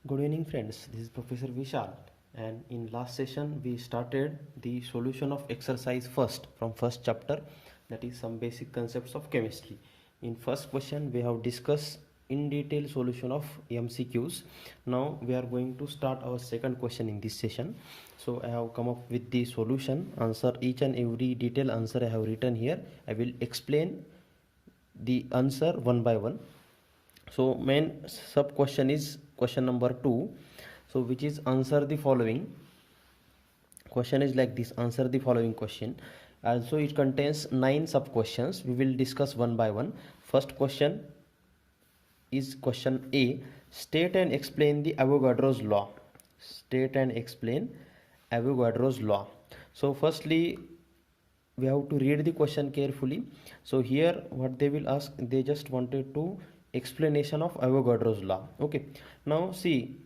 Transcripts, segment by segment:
Good evening friends, this is Professor Vishal, and in last session we started the solution of exercise first from first chapter, that is some basic concepts of chemistry. In first question we have discussed in detail solution of MCQs. Now we are going to start our second question in this session. So I have come up with the solution, answer each and every detailed answer I have written here. I will explain the answer one by one. So main sub question is question number 2, so which is answer the following. Question is like this: answer the following question. Also it contains 9 sub questions. We will discuss one by one. First question is question A: state and explain the Avogadro's law. State and explain Avogadro's law. So firstly we have to read the question carefully. So here what they will ask, they just wanted to explanation of Avogadro's law. Okay, now see,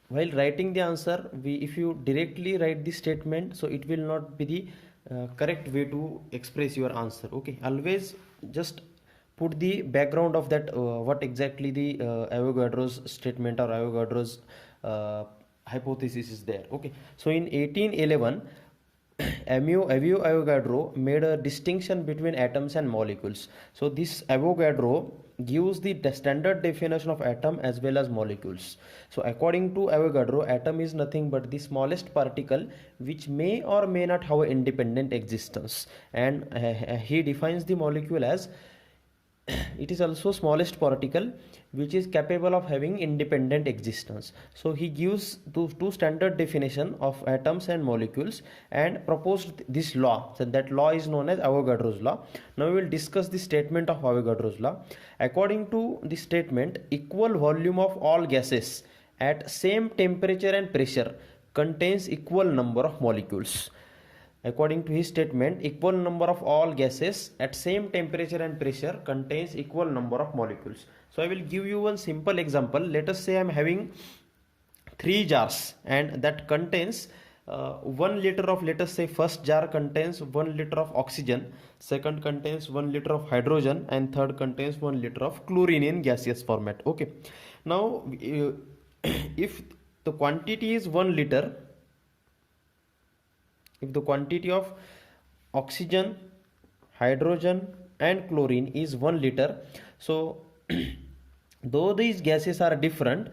while writing the answer, if you directly write the statement, so it will not be the correct way to express your answer. Okay, always just put the background of that, what exactly the Avogadro's statement or Avogadro's hypothesis is there. Okay, so in 1811 Avogadro made a distinction between atoms and molecules. So this Avogadro gives the standard definition of atom as well as molecules. So according to Avogadro, atom is nothing but the smallest particle which may or may not have an independent existence, and he defines the molecule as it is also smallest particle which is capable of having independent existence. So he gives two standard definition of atoms and molecules and proposed this law. So that law is known as Avogadro's law. Now we will discuss the statement of Avogadro's law. According to the statement, equal volume of all gases at same temperature and pressure contains equal number of molecules. According to his statement, equal number of all gases at same temperature and pressure contains equal number of molecules. So I will give you one simple example. Let us say I am having 3 jars and that contains 1 liter of, let us say first jar contains 1 liter of oxygen, second contains 1 liter of hydrogen, and third contains 1 liter of chlorine in gaseous format. Okay, now if the quantity is 1 liter, if the quantity of oxygen, hydrogen and chlorine is 1 liter, so though these gases are different,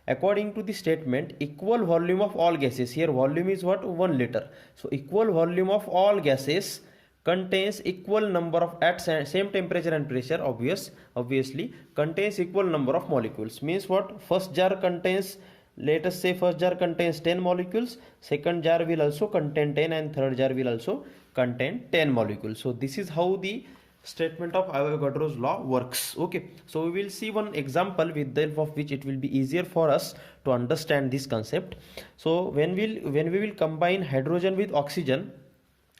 according to the statement, equal volume of all gases, here volume is what, 1 liter, so equal volume of all gases contains equal number of, at same temperature and pressure, obviously contains equal number of molecules. Means what, first jar contains, let us say first jar contains 10 molecules, second jar will also contain 10, and third jar will also contain 10 molecules. So this is how the statement of Avogadro's law works. Okay, so we will see one example with the help of which it will be easier for us to understand this concept. So when we will combine hydrogen with oxygen,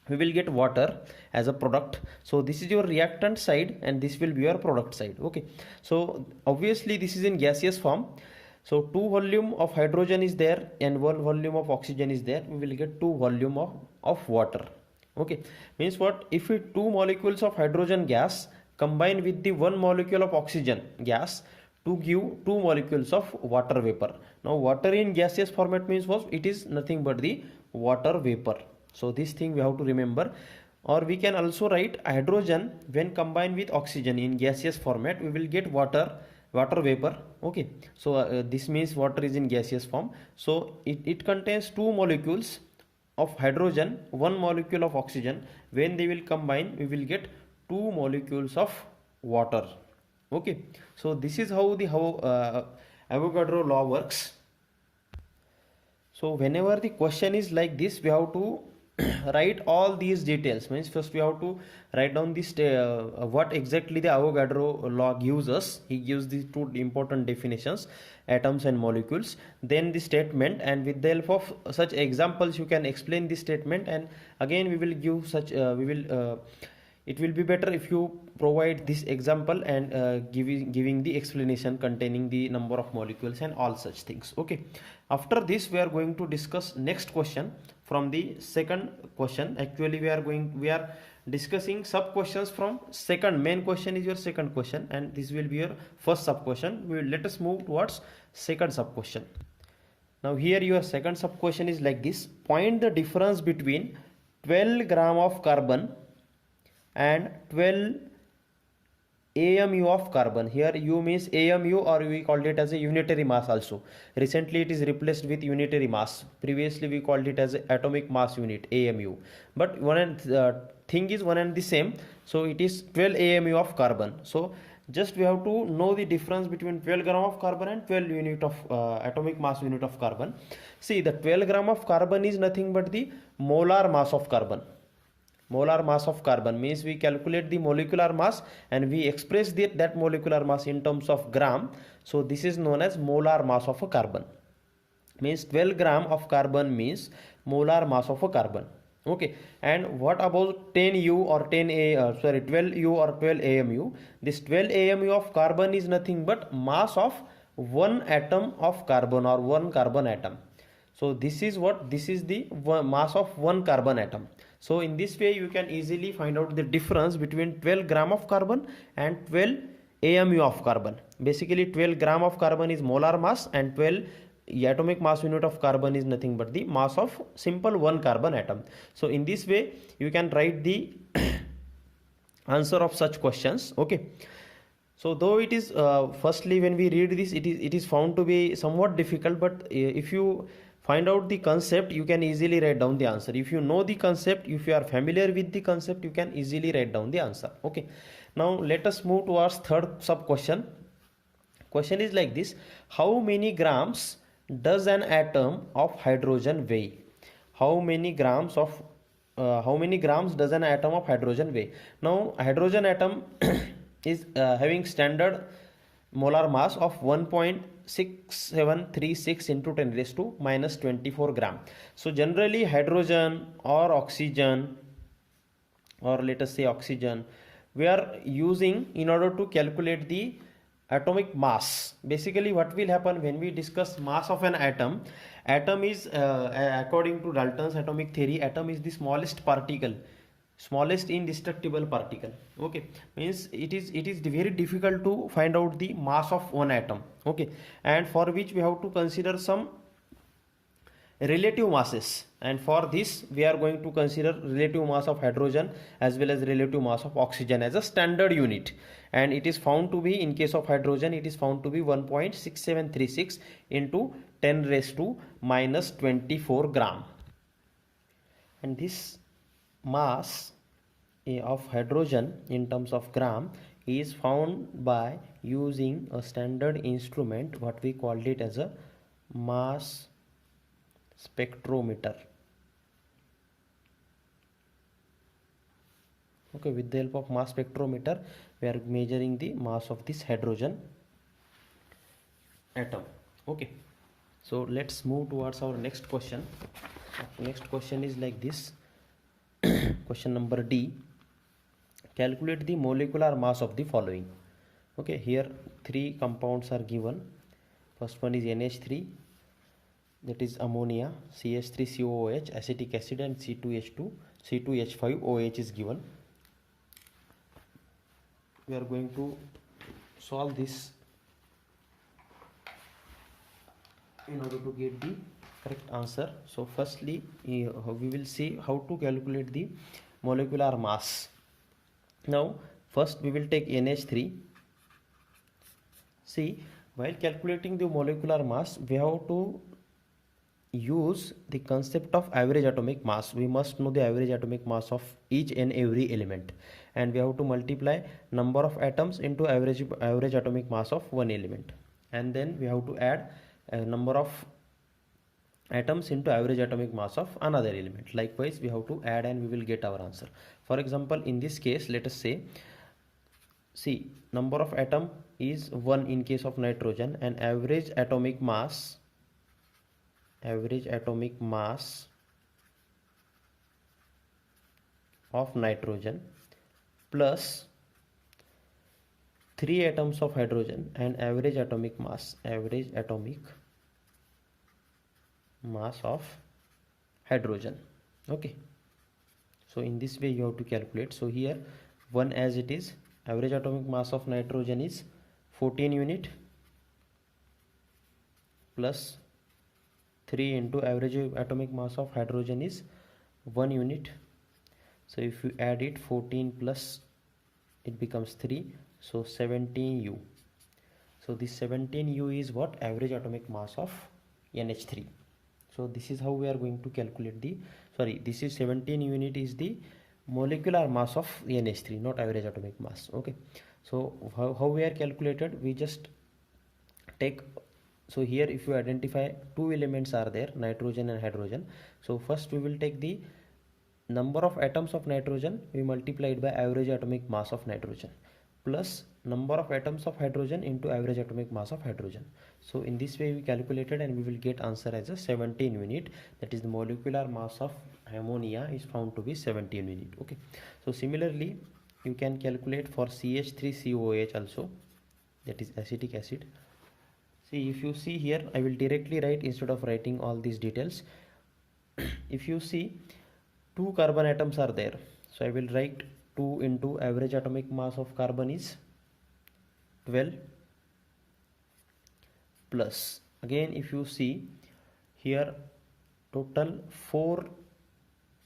we will get water as a product. So this is your reactant side and this will be your product side. Okay, so obviously this is in gaseous form. So 2 volume of hydrogen is there and 1 volume of oxygen is there. We will get 2 volume of water. Okay, means what, if 2 molecules of hydrogen gas combine with the 1 molecule of oxygen gas to give 2 molecules of water vapor. Now water in gaseous format means what, it is nothing but the water vapor. So this thing we have to remember. Or we can also write hydrogen when combined with oxygen in gaseous format, we will get water vapor. Okay, so this means water is in gaseous form. So it contains 2 molecules of hydrogen, 1 molecule of oxygen. When they will combine, we will get 2 molecules of water. Okay, so this is how the Avogadro law works. So whenever the question is like this, we have to write all these details. Means first we have to write down this what exactly the Avogadro law gives us. He gives these 2 important definitions, atoms and molecules, then the statement, and with the help of such examples you can explain this statement. And again we will give such it will be better if you provide this example and giving the explanation containing the number of molecules and all such things. Okay, after this we are going to discuss next question from the second question. Actually we are discussing sub questions from second. Main question is your second question and this will be your first sub question. Let us move towards second sub question. Now here your second sub question is like this: point the difference between 12 gram of carbon and 12 AMU of carbon. Here U means AMU, or we called it as a unitary mass also. Recently it is replaced with unitary mass. Previously we called it as atomic mass unit, AMU. But one and thing is one and the same. So it is 12 AMU of carbon. So just we have to know the difference between 12 gram of carbon and 12 unit of atomic mass unit of carbon. See, the 12 gram of carbon is nothing but the molar mass of carbon. Molar mass of carbon means we calculate the molecular mass and we express that molecular mass in terms of gram. So this is known as molar mass of a carbon. Means 12 gram of carbon means molar mass of a carbon. Okay, and what about 10U or 12U or 12 AMU? This 12 AMU of carbon is nothing but mass of one atom of carbon or one carbon atom. So this is the mass of one carbon atom. So in this way you can easily find out the difference between 12 gram of carbon and 12 AMU of carbon. Basically 12 gram of carbon is molar mass and 12 atomic mass unit of carbon is nothing but the mass of simple one carbon atom. So in this way you can write the answer of such questions. Okay, so though it is firstly when we read this it is found to be somewhat difficult, but if you find out the concept you can easily write down the answer. If you know the concept, if you are familiar with the concept, you can easily write down the answer. Okay, now let us move towards third sub question. Question is like this: how many grams does an atom of hydrogen weigh? How many grams does an atom of hydrogen weigh? Now hydrogen atom is having standard molar mass of 1.6736 into 10 raised to minus 24 gram. So generally hydrogen or oxygen, or let us say oxygen, we are using in order to calculate the atomic mass. Basically what will happen when we discuss mass of an atom is according to Dalton's atomic theory, atom is the smallest particle, smallest indestructible particle. Okay, means it is very difficult to find out the mass of one atom. Okay, and for which we have to consider some relative masses, and for this we are going to consider relative mass of hydrogen as well as relative mass of oxygen as a standard unit, and it is found to be, in case of hydrogen it is found to be 1.6736 into 10 raised to minus 24 gram. And this mass of hydrogen in terms of gram is found by using a standard instrument, what we called it as a mass spectrometer. Okay, with the help of mass spectrometer we are measuring the mass of this hydrogen atom. Okay, so let's move towards our next question. Next question is like this. Question number D: calculate the molecular mass of the following. Okay, here three compounds are given. First one is NH3, that is ammonia, CH3COOH, acetic acid, and C2H2, C2H5OH is given. We are going to solve this in order to get the correct answer. So firstly we will see how to calculate the molecular mass. Now first we will take NH3. See, while calculating the molecular mass we have to use the concept of average atomic mass. We must know the average atomic mass of each and every element, and we have to multiply number of atoms into average atomic mass of one element, and then we have to add a number of atoms into average atomic mass of another element. Likewise we have to add and we will get our answer. For example, in this case let us say, see, number of atom is 1 in case of nitrogen, and average atomic mass of nitrogen plus 3 atoms of hydrogen, and average atomic mass of hydrogen. Okay, so in this way you have to calculate. So here 1 as it is, average atomic mass of nitrogen is 14 unit plus 3 into average atomic mass of hydrogen is 1 unit. So if you add it, 14 plus it becomes 3, so 17U. So this 17U is what? Average atomic mass of NH3. So this is how we are going to calculate the, sorry, this is 17 unit is the molecular mass of NH3, not average atomic mass. Okay, so how we are calculated, we just take, so here if you identify two elements are there, nitrogen and hydrogen. So first we will take the number of atoms of nitrogen, we multiply it by average atomic mass of nitrogen plus number of atoms of hydrogen into average atomic mass of hydrogen. So in this way we calculated and we will get answer as a 17 unit, that is the molecular mass of ammonia is found to be 17 unit. Okay, so similarly you can calculate for CH3COOH also, that is acetic acid. See, if you see here, I will directly write instead of writing all these details. If you see, two carbon atoms are there, so I will write 2 into average atomic mass of carbon is 12 plus, again if you see here, total 4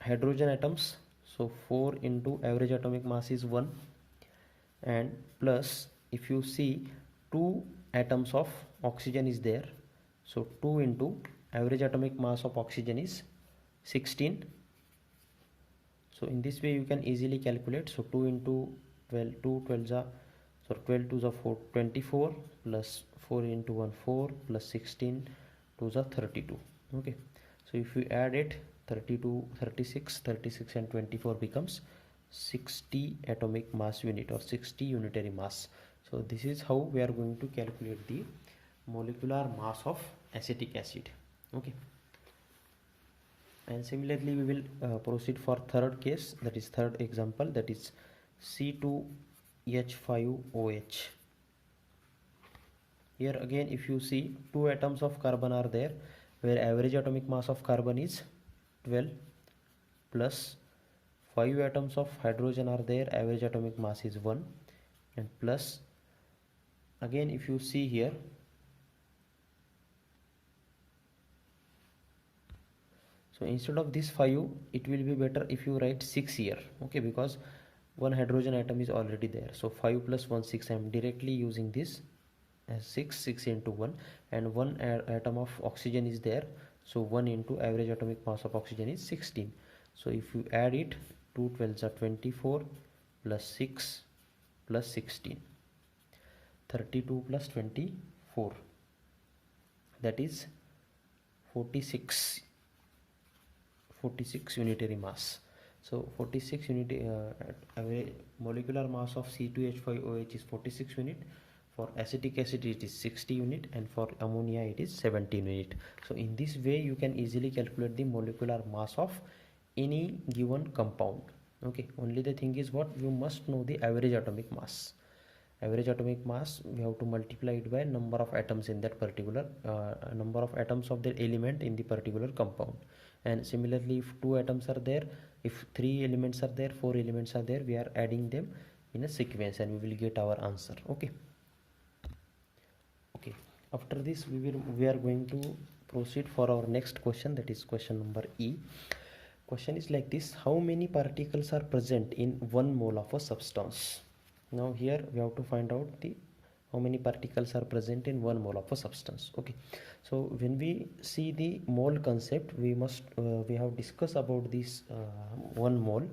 hydrogen atoms, so 4 into average atomic mass is 1, and plus if you see 2 atoms of oxygen is there, so 2 into average atomic mass of oxygen is 16. So in this way you can easily calculate. So 2 into 12, 2 12 are, so 12 2s are 4, 24 plus 4 into 1 4 plus 16 2s are 32. Okay, so if you add it, 32 36 36 and 24 becomes 60 atomic mass unit or 60 unitary mass. So this is how we are going to calculate the molecular mass of acetic acid. Okay, and similarly we will proceed for third case, that is third example, that is C2H5OH. Here again if you see, 2 atoms of carbon are there, where average atomic mass of carbon is 12 plus 5 atoms of hydrogen are there, average atomic mass is 1, and plus again if you see here, so instead of this 5 it will be better if you write 6 here. Okay, because one hydrogen atom is already there, so 5 plus 1 6, I am directly using this as 6 into 1, and one atom of oxygen is there, so 1 into average atomic mass of oxygen is 16. So if you add it, 2 12s are 24 plus 6 plus 16, 32 plus 24, that is 46 unitary mass. So 46 unit molecular mass of C2H5OH is 46 unit, for acetic acid it is 60 unit, and for ammonia it is 17 unit. So in this way you can easily calculate the molecular mass of any given compound. Okay, only the thing is what, you must know the average atomic mass. Average atomic mass, we have to multiply it by number of atoms in that particular number of atoms of the element in the particular compound. And similarly if 2 atoms are there, if 3 elements are there, 4 elements are there, we are adding them in a sequence and we will get our answer. Okay, after this we are going to proceed for our next question, that is question number E. Question is like this: how many particles are present in 1 mole of a substance? Now here we have to find out the how many particles are present in 1 mole of a substance. Okay, so when we see the mole concept, we must we have discussed about this 1 mole.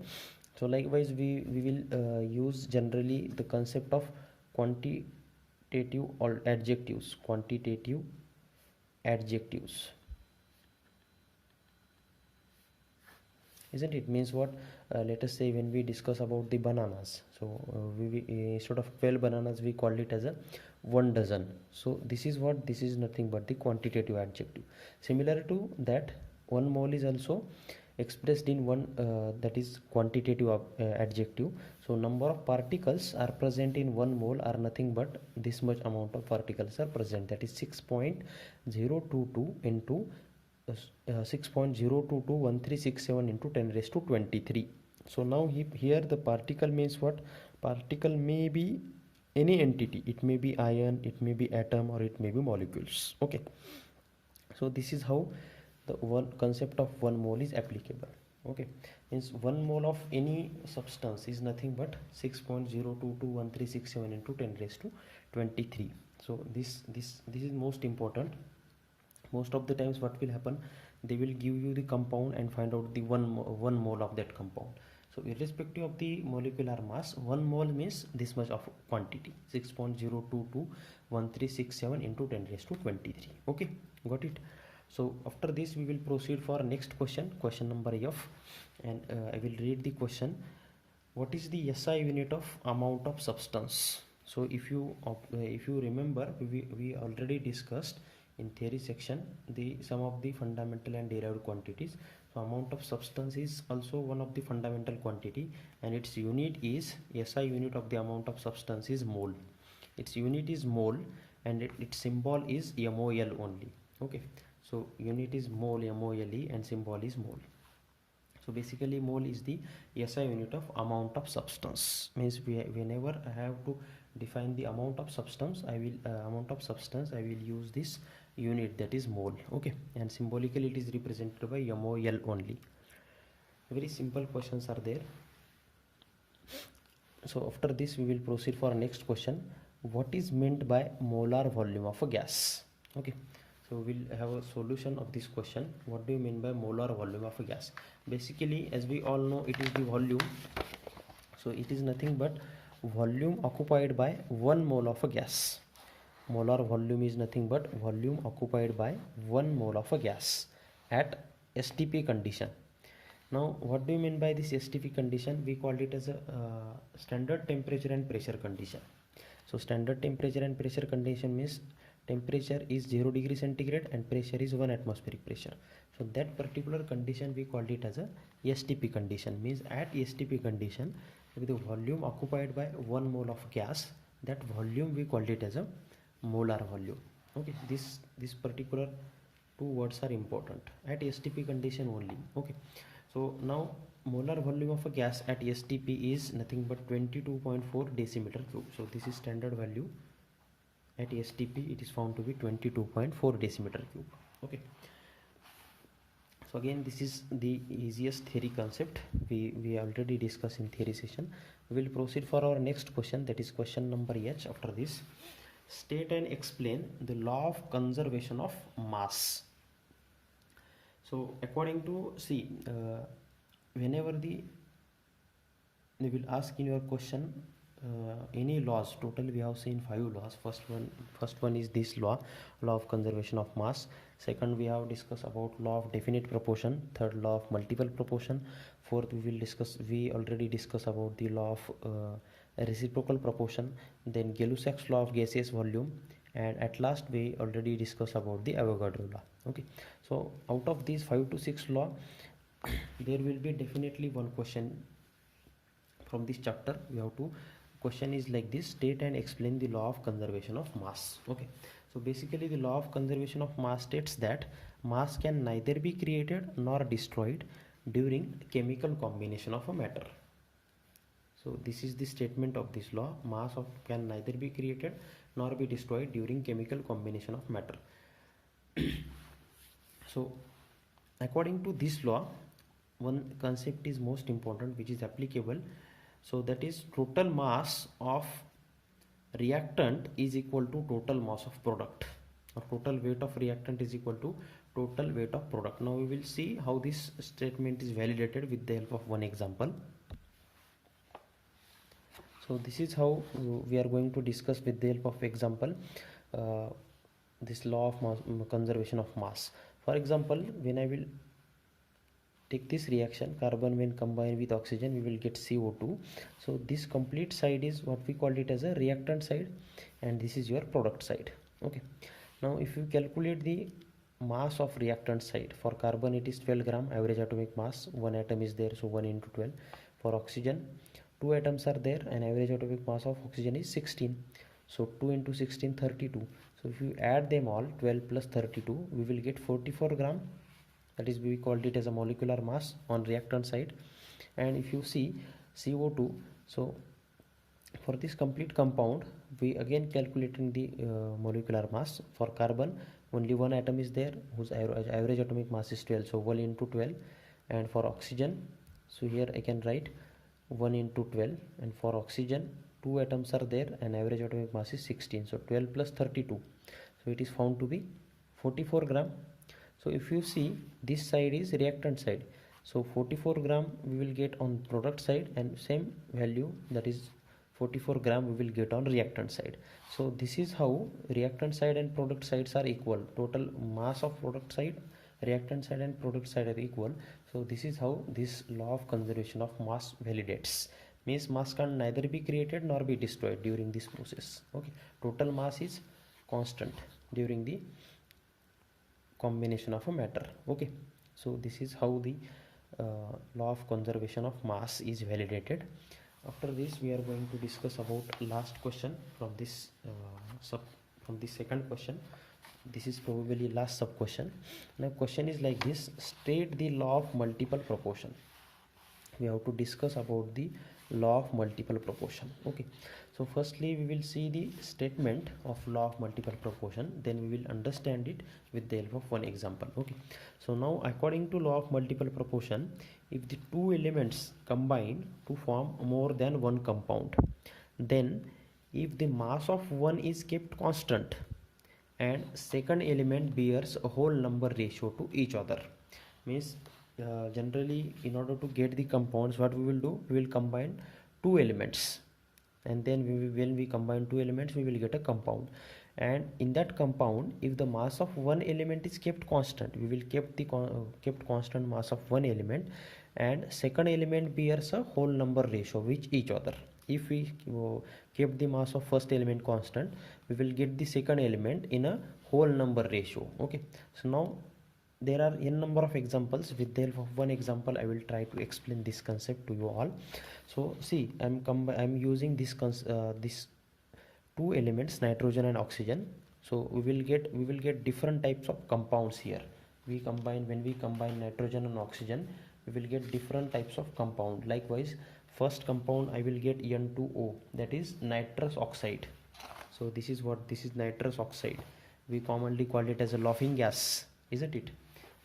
So likewise we will use generally the concept of quantitative or adjectives, isn't it? Means what, let us say when we discuss about the bananas, so we instead of 12 bananas we called it as a 1 dozen. So this is what, this is nothing but the quantitative adjective. Similar to that, 1 mole is also expressed in one that is quantitative adjective. So number of particles are present in 1 mole are nothing but this much amount of particles are present, that is 6.022 into 6.0221367 into 10 raised to 23. So now here the particle means what? Particle may be any entity. It may be ion, it may be atom, or it may be molecules. Okay, so this is how the one concept of 1 mole is applicable. Okay, means 1 mole of any substance is nothing but 6.0221367 into 10 raised to 23. So this is most important. Most of the times what will happen, they will give you the compound and find out the one mole of that compound. So irrespective of the molecular mass, 1 mole means this much of quantity, 6.0221367 into 10 raised to 23. Okay, got it. So after this we will proceed for next question, question number F, and I will read the question. What is the SI unit of amount of substance? So if you remember, we already discussed in theory section the some of the fundamental and derived quantities. So amount of substance is also one of the fundamental quantity, and its unit is SI unit of the amount of substance is mole. Its unit is mole, and its symbol is MOL only. Okay, so unit is mole, MOLE, and symbol is mole. So basically mole is the SI unit of amount of substance. Means whenever I have to define the amount of substance, I will use this unit, that is mole. Okay, and symbolically it is represented by MOL only. Very simple questions are there. So after this we will proceed for next question. What is meant by molar volume of a gas? Okay, so we'll have a solution of this question. What do you mean by molar volume of a gas? Basically, as we all know, it is the volume. So it is nothing but volume occupied by 1 mole of a gas. Molar volume is nothing but volume occupied by 1 mole of a gas at STP condition. Now what do you mean by this STP condition? We called it as a standard temperature and pressure condition. So standard temperature and pressure condition means temperature is 0 degree centigrade and pressure is 1 atmospheric pressure. So that particular condition we called it as a STP condition. Means at STP condition, with the volume occupied by 1 mole of gas, that volume we called it as a molar volume. Okay, this particular two words are important at STP condition only. Okay, so now molar volume of a gas at STP is nothing but 22.4 decimeter cube. So this is standard value. At STP it is found to be 22.4 decimeter cube. Okay, so again this is the easiest theory concept we already discussed in theory session. We will proceed for our next question, that is question number H. After this, state and explain the law of conservation of mass. So according to whenever they will ask in your question any laws, total we have seen 5 laws. First one is this law of conservation of mass. Second, we have discussed about law of definite proportion. Third, law of multiple proportion. Fourth, we already discussed about the law of reciprocal proportion. Then Gay-Lussac's law of gaseous volume, and at last we already discussed about the Avogadro law. Okay, so out of these 5 to 6 law, there will be definitely one question from this chapter. We have to question is like this: state and explain the law of conservation of mass. Okay, so basically the law of conservation of mass states that mass can neither be created nor destroyed during chemical combination of a matter. So this is the statement of this law: mass can neither be created nor be destroyed during chemical combination of matter. So according to this law, one concept is most important which is applicable. So that is, total mass of reactant is equal to total mass of product, or total weight of reactant is equal to total weight of product. Now we will see how this statement is validated with the help of one example. So this is how we are going to discuss with the help of example this law of conservation of mass. For example, when I will take this reaction, carbon when combined with oxygen, we will get CO2. So this complete side is what we called it as a reactant side, and this is your product side. Okay, now if you calculate the mass of reactant side, for carbon it is 12 gram average atomic mass, one atom is there, so 1 into 12. For oxygen, 2 atoms are there and average atomic mass of oxygen is 16, so 2 into 16, 32. So if you add them all, 12 plus 32, we will get 44 gram that is we called it as a molecular mass on reactant side. And if you see CO2, so for this complete compound we again calculating the molecular mass. For carbon only one atom is there whose average atomic mass is 12, so 1 into 12. And for oxygen, so here I can write 1 into 12, and for oxygen two atoms are there and average atomic mass is 16, so 12 plus 32, so it is found to be 44 gram. So if you see this side is reactant side, so 44 gram we will get on product side, and same value, that is 44 gram we will get on reactant side. So this is how reactant side and product sides are equal. Total mass of product side, reactant side and product side are equal. So this is how this law of conservation of mass validates. Means mass can neither be created nor be destroyed during this process. Okay, total mass is constant during the combination of a matter. Okay, so this is how the law of conservation of mass is validated. After this we are going to discuss about last question from this from the second question. This is probably last sub question. Now question is like this: state the law of multiple proportion. We have to discuss about the law of multiple proportion. Okay, so firstly we will see the statement of law of multiple proportion, then we will understand it with the help of one example. Okay, so now according to law of multiple proportion, if the two elements combine to form more than one compound, then if the mass of one is kept constant and second element bears a whole number ratio to each other, means generally in order to get the compounds, what we will do, we will combine two elements, and then when we combine two elements we will get a compound. And in that compound, if the mass of one element is kept constant, we will kept the kept constant mass of one element, and second element bears a whole number ratio with each other. If we kept the mass of first element constant, we will get the second element in a whole number ratio. Okay, so now there are n number of examples. With the help of one example I will try to explain this concept to you all. So see, I'm using this this two elements, nitrogen and oxygen. So we will get different types of compounds here. When we combine nitrogen and oxygen, we will get different types of compound. Likewise, first compound I will get N2O, that is nitrous oxide. So this is nitrous oxide. We commonly call it as a laughing gas, isn't it?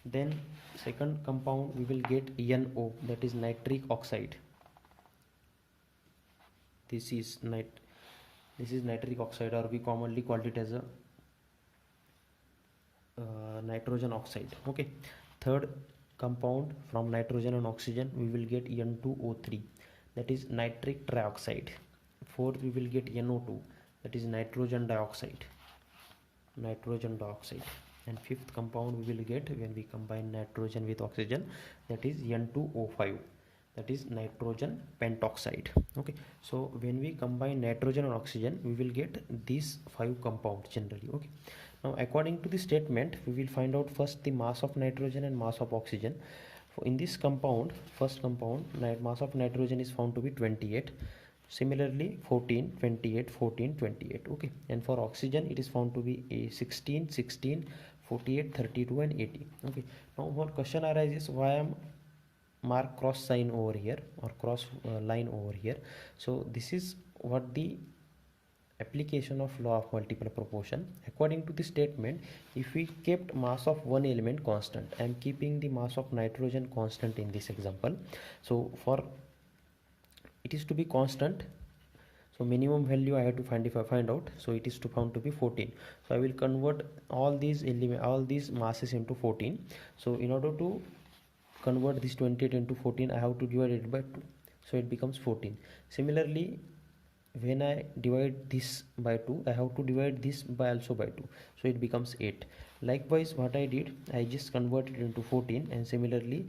Then second compound we will get NO, that is nitric oxide. This is nitric oxide, or we commonly call it as a nitrogen oxide. Okay, third compound from nitrogen and oxygen we will get N2O3, that is nitric trioxide. Fourth we will get NO2, that is nitrogen dioxide. And fifth compound we will get when we combine nitrogen with oxygen, that is N2O5, that is nitrogen pentoxide. Okay, so when we combine nitrogen and oxygen we will get these five compounds generally. Okay, now according to the statement we will find out first the mass of nitrogen and mass of oxygen. In this compound, first compound, mass of nitrogen is found to be 28. Similarly 14, 28, 14, 28. Okay, and for oxygen it is found to be a 16, 16, 48, 32 and 80. Okay, now one question arises, why am mark cross sign over here, or cross line over here? So this is what the application of law of multiple proportion. According to the statement, if we kept mass of one element constant, I am keeping the mass of nitrogen constant in this example. So for it is to be constant, so minimum value I have to find out, so it is found to be 14. So I will convert all these masses into 14. So in order to convert this 28 into 14, I have to divide it by 2, so it becomes 14. Similarly, when I divide this by 2, I have to divide this by also by 2, so it becomes 8. Likewise, what I did, I just converted into 14, and similarly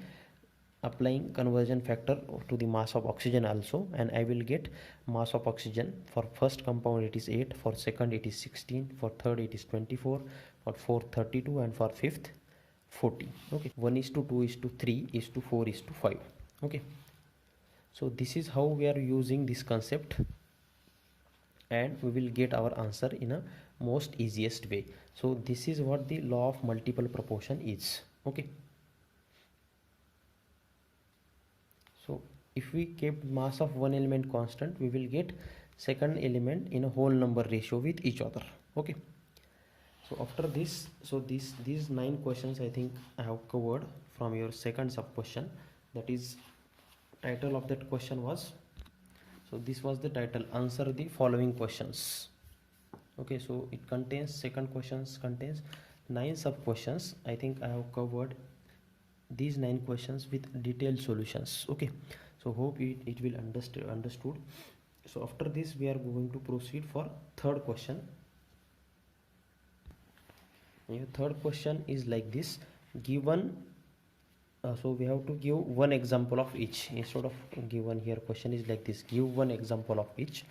applying conversion factor to the mass of oxygen also, and I will get mass of oxygen. For first compound it is 8, for second it is 16, for third it is 24, for fourth 32, and for fifth 40. Okay, 1:2:3:4:5. Okay, so this is how we are using this concept, and we will get our answer in a most easiest way. So this is what the law of multiple proportion is. Okay. So if we keep mass of one element constant, we will get second element in a whole number ratio with each other. Okay, so after this, so these 9 questions I think I have covered from your second sub question. That is, title of that question was, so this was the title, answer the following questions. Okay, so it contains, second questions contains 9 sub questions. I think I have covered these 9 questions with detailed solutions. Okay, so hope it will understood. So after this we are going to proceed for third question. Your third question is like this, given so we have to give one example of each. Instead of given here, question is like this, give one example of each.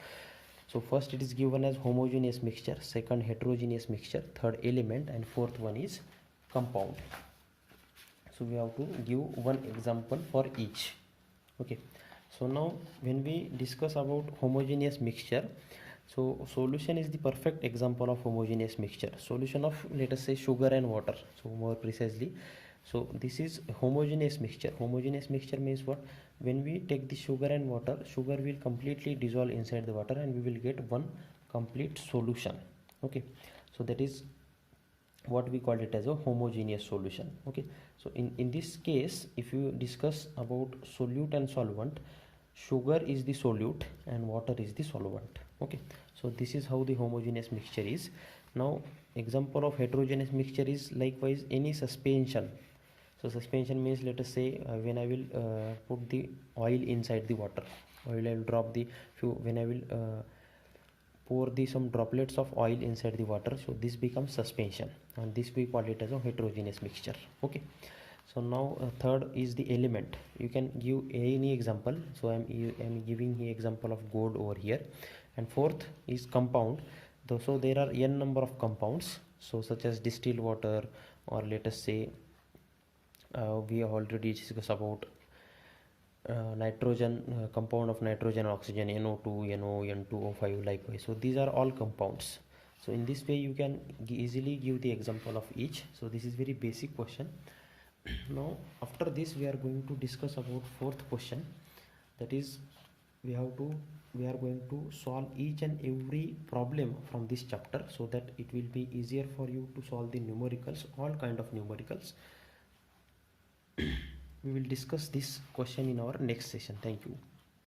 So first it is given as homogeneous mixture, second heterogeneous mixture, third element, and fourth one is compound. So we have to give one example for each. Okay, so now when we discuss about homogeneous mixture, so solution is the perfect example of homogeneous mixture. Solution of, let us say, sugar and water, so more precisely, so this is homogeneous mixture. Homogeneous mixture means what? When we take the sugar and water, sugar will completely dissolve inside the water and we will get one complete solution. Okay, so that is what we call it as a homogeneous solution. Okay, so in this case, if you discuss about solute and solvent, sugar is the solute and water is the solvent. Okay, so this is how the homogeneous mixture is. Now example of heterogeneous mixture is likewise any suspension. So suspension means, let us say, when I will put the oil inside the water, oil I will drop the few, when I will pour the some droplets of oil inside the water, so this becomes suspension, and this we call it as a heterogeneous mixture. Okay, so now third is the element. You can give any example, so I'm giving the example of gold over here. And fourth is compound. So there are n number of compounds, so such as distilled water, or let us say we have already discussed about nitrogen, compound of nitrogen and oxygen, NO2, NO, N2O5, likewise. So these are all compounds. So in this way you can easily give the example of each. So this is very basic question. Now after this we are going to discuss about fourth question. That is, we are going to solve each and every problem from this chapter, so that it will be easier for you to solve the numericals, all kind of numericals. We will discuss this question in our next session. Thank you.